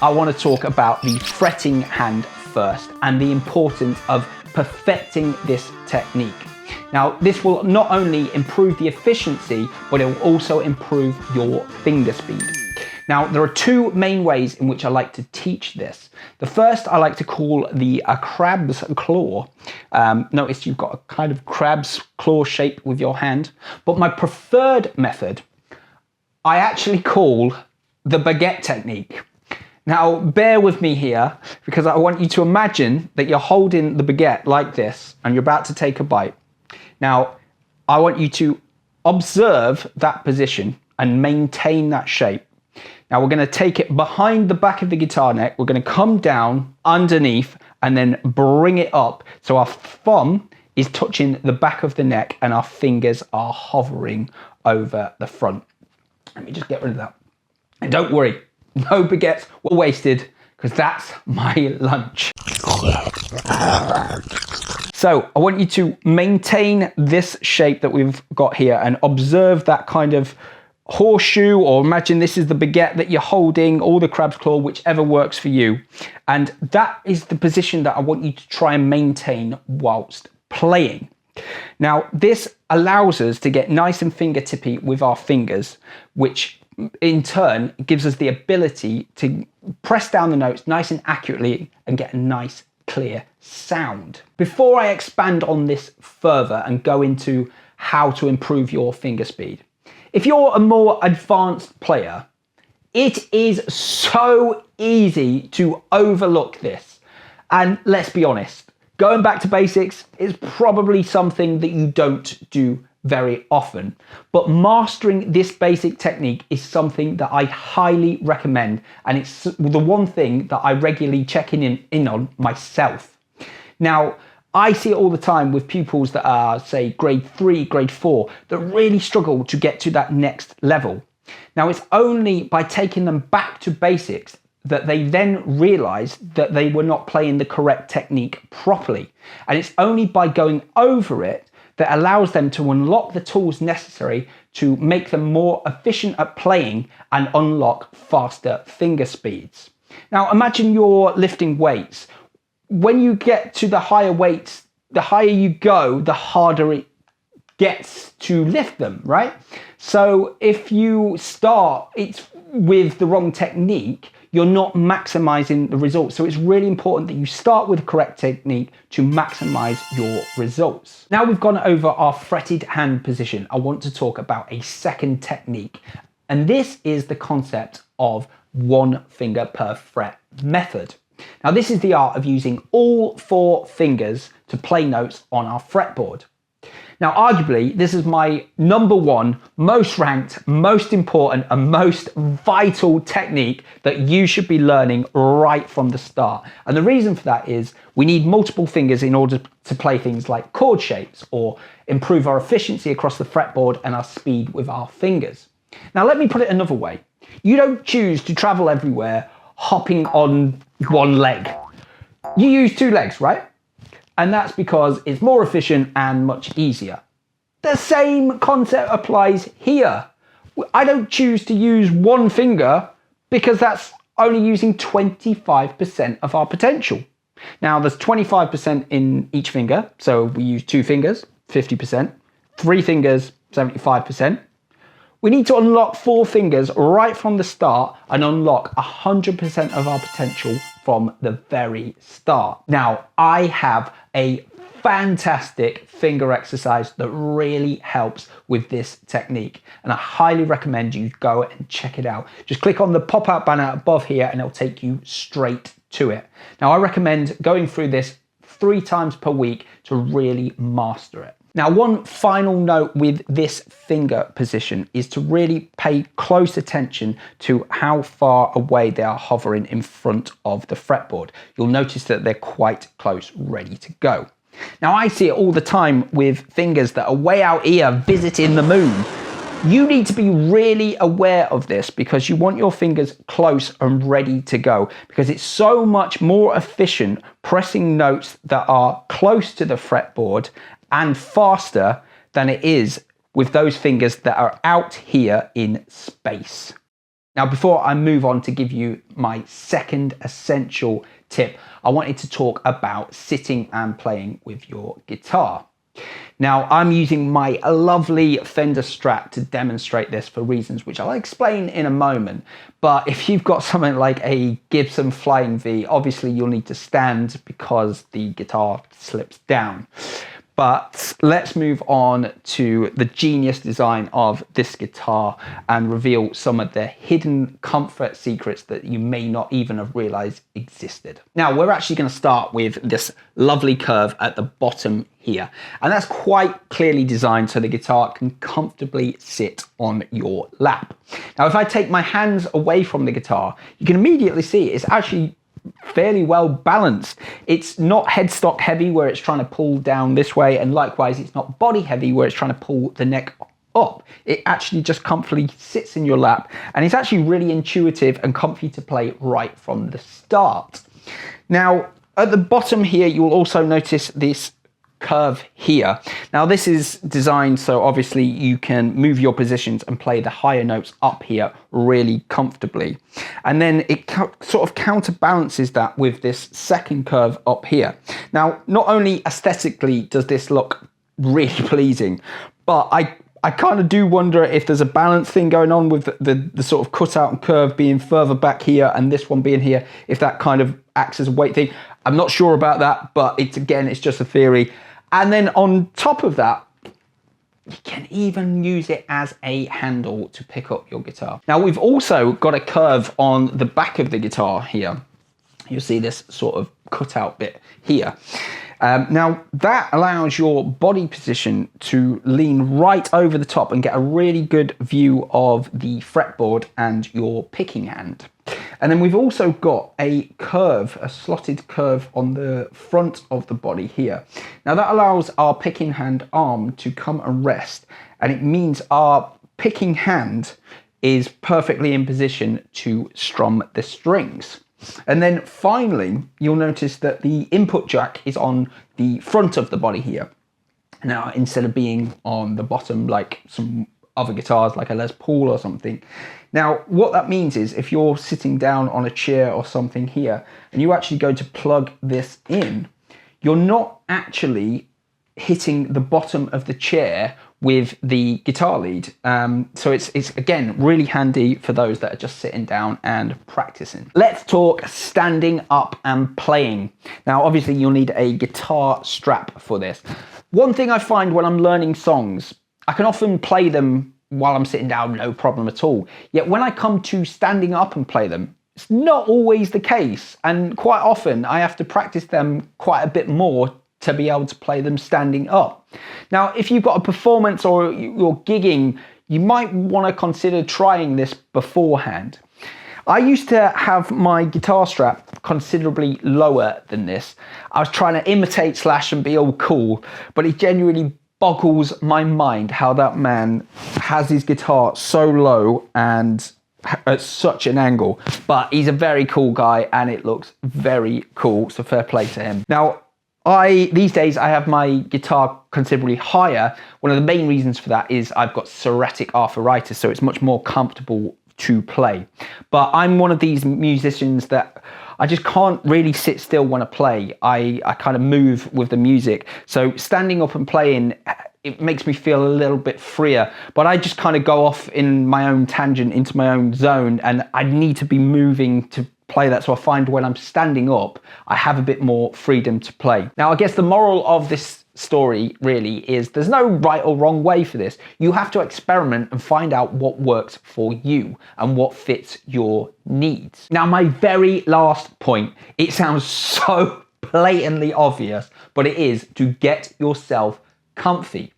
I want to talk about the fretting hand first and the importance of perfecting this technique. Now, this will not only improve the efficiency, but it will also improve your finger speed. Now, there are two main ways in which I like to teach this. The first I like to call the crab's claw. Notice you've got a kind of crab's claw shape with your hand. But my preferred method, I actually call the baguette technique. Now, bear with me here, because I want you to imagine that you're holding the baguette like this and you're about to take a bite. Now, I want you to observe that position and maintain that shape. Now, we're going to take it behind the back of the guitar neck. We're going to come down underneath and then bring it up. So our thumb is touching the back of the neck and our fingers are hovering over the front. Let me just get rid of that. And don't worry, no baguettes were wasted, because that's my lunch. So I want you to maintain this shape that we've got here and observe that kind of horseshoe, or imagine this is the baguette that you're holding, or the crab's claw, whichever works for you. And that is the position that I want you to try and maintain whilst playing. Now, this allows us to get nice and fingertippy with our fingers, which in turn gives us the ability to press down the notes nice and accurately and get a nice clear sound. Before I expand on this further and go into how to improve your finger speed, if you're a more advanced player, it is so easy to overlook this. And let's be honest, going back to basics is probably something that you don't do very often. But mastering this basic technique is something that I highly recommend. And it's the one thing that I regularly check in on myself. Now, I see it all the time with pupils that are, say, grade 3, grade 4, that really struggle to get to that next level. Now, it's only by taking them back to basics that they then realize that they were not playing the correct technique properly. And it's only by going over it that allows them to unlock the tools necessary to make them more efficient at playing and unlock faster finger speeds. Now, imagine you're lifting weights. When you get to the higher weights, the higher you go, the harder it gets to lift them, right? So if you start with the wrong technique, you're not maximizing the results. So it's really important that you start with the correct technique to maximize your results. Now we've gone over our fretted hand position, I want to talk about a second technique. And this is the concept of one finger per fret method. Now, this is the art of using all 4 fingers to play notes on our fretboard. Now, arguably, this is my #1 most ranked, most important, and most vital technique that you should be learning right from the start. And the reason for that is we need multiple fingers in order to play things like chord shapes or improve our efficiency across the fretboard and our speed with our fingers. Now, let me put it another way. You don't choose to travel everywhere hopping on one leg. You use 2 legs, right? And that's because it's more efficient and much easier. The same concept applies here. I don't choose to use one finger because that's only using 25% of our potential. Now, there's 25% in each finger, so we use 2 fingers, 50%, 3 fingers, 75%. We need to unlock 4 fingers right from the start and unlock 100% of our potential from the very start. Now, I have a fantastic finger exercise that really helps with this technique, and I highly recommend you go and check it out. Just click on the pop-out banner above here and it'll take you straight to it. Now, I recommend going through this 3 times per week to really master it. Now, one final note with this finger position is to really pay close attention to how far away they are hovering in front of the fretboard. You'll notice that they're quite close, ready to go. Now, I see it all the time with fingers that are way out here visiting the moon. You need to be really aware of this because you want your fingers close and ready to go, because it's so much more efficient pressing notes that are close to the fretboard and faster than it is with those fingers that are out here in space. Now, before I move on to give you my second essential tip, I wanted to talk about sitting and playing with your guitar. Now, I'm using my lovely Fender Strat to demonstrate this for reasons which I'll explain in a moment. But if you've got something like a Gibson Flying V, obviously you'll need to stand because the guitar slips down. But let's move on to the genius design of this guitar and reveal some of the hidden comfort secrets that you may not even have realized existed. Now, we're actually going to start with this lovely curve at the bottom here. And that's quite clearly designed so the guitar can comfortably sit on your lap. Now, if I take my hands away from the guitar, you can immediately see it's actually fairly well balanced. It's not headstock heavy where it's trying to pull down this way, and likewise it's not body heavy where it's trying to pull the neck up. It actually just comfortably sits in your lap, and it's actually really intuitive and comfy to play right from the start. Now, at the bottom here, you'll also notice this curve here. Now, this is designed so obviously you can move your positions and play the higher notes up here really comfortably. And then it sort of counterbalances that with this second curve up here. Now, not only aesthetically does this look really pleasing, but I kind of do wonder if there's a balance thing going on with the sort of cutout and curve being further back here and this one being here, if that kind of acts as a weight thing. I'm not sure about that, but it's just a theory. And then on top of that, you can even use it as a handle to pick up your guitar. Now, we've also got a curve on the back of the guitar here. You'll see this sort of cutout bit here. Now, that allows your body position to lean right over the top and get a really good view of the fretboard and your picking hand. And then we've also got a curve, a slotted curve on the front of the body here. Now, that allows our picking hand arm to come and rest, and it means our picking hand is perfectly in position to strum the strings. And then finally, you'll notice that the input jack is on the front of the body here. Now, instead of being on the bottom like some other guitars like a Les Paul or something. Now, what that means is if you're sitting down on a chair or something here and you actually go to plug this in, you're not actually hitting the bottom of the chair with the guitar lead. So it's again really handy for those that are just sitting down and practicing. Let's talk standing up and playing. Now, obviously you'll need a guitar strap for this. One thing I find when I'm learning songs, I can often play them while I'm sitting down, no problem at all. Yet when I come to standing up and play them, it's not always the case. And quite often I have to practice them quite a bit more to be able to play them standing up. Now, if you've got a performance or you're gigging, you might want to consider trying this beforehand. I used to have my guitar strap considerably lower than this. I was trying to imitate Slash and be all cool, but it genuinely boggles my mind how that man has his guitar so low and at such an angle. But he's a very cool guy and it looks very cool, so fair play to him. Now, these days I have my guitar considerably higher. One of the main reasons for that is I've got psoriatic arthritis, so it's much more comfortable to play. But I'm one of these musicians that I just can't really sit still when I play. I kind of move with the music. So standing up and playing, it makes me feel a little bit freer, but I just kind of go off in my own tangent into my own zone, and I need to be moving to play that. So I find when I'm standing up, I have a bit more freedom to play. Now, I guess the moral of this story really is there's no right or wrong way for this. You have to experiment and find out what works for you and what fits your needs. Now, my very last point, it sounds so blatantly obvious, but it is to get yourself comfy.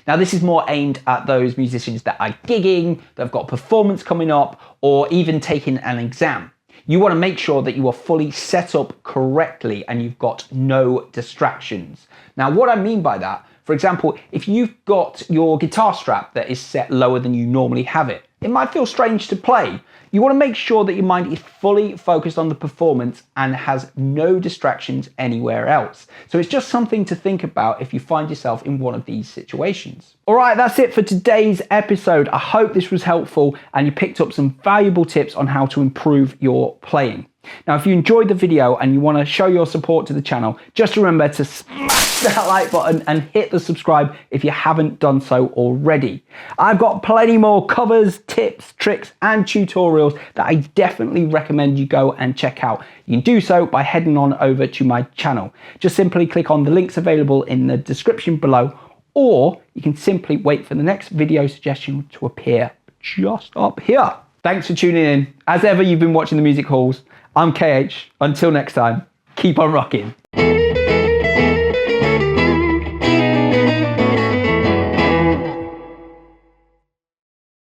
Now, this is more aimed at those musicians that are gigging, that have got a performance coming up, or even taking an exam. You want to make sure that you are fully set up correctly and you've got no distractions. Now, what I mean by that, for example, if you've got your guitar strap that is set lower than you normally have it, it might feel strange to play. You want to make sure that your mind is fully focused on the performance and has no distractions anywhere else. So it's just something to think about if you find yourself in one of these situations. All right, that's it for today's episode. I hope this was helpful and you picked up some valuable tips on how to improve your playing. Now, if you enjoyed the video and you want to show your support to the channel, just remember to smash that like button and hit the subscribe if you haven't done so already. I've got plenty more covers, tips, tricks, and tutorials that I definitely recommend you go and check out. You can do so by heading on over to my channel. Just simply click on the links available in the description below, or you can simply wait for the next video suggestion to appear just up here. Thanks for tuning in. As ever, you've been watching The Music Halls. I'm KH. Until next time, keep on rocking.